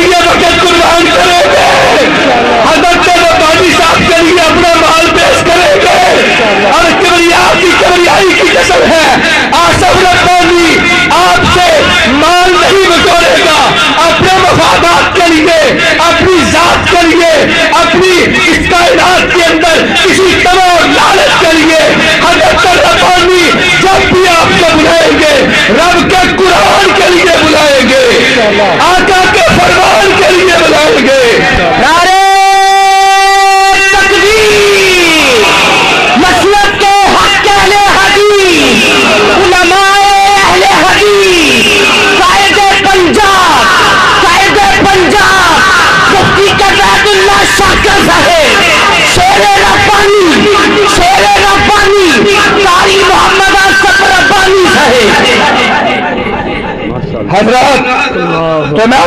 لیے وقت قربان کریں گے، حضرت ربانی صاحب کے لیے اپنا مال پیش کریں گے، اور کبریائی کی قسم ہے آصف ربانی آپ سے مال نہیں بٹورے گا، اپنے مفادات کے لیے، اپنی ذات کے لیے، اپنی اس کائنات کے اندر کسی طمع اور لالچ کے لیے حضرت ربانی جب بھی آپ کو بلائیں گے رب کے قرآن کے لیے بلائیں گے، آقا کے فرمان کے لیے بلائیں گے۔ نعرہ تکبیر، مسلک کے حق اہل حدیث، علماء اہل حدیث، قائد پنجاب مفتی قدرت اللہ شاکر صاحب، شیر ربانی قاری محمد آصف ربانی صاحب۔ حضرات تو میں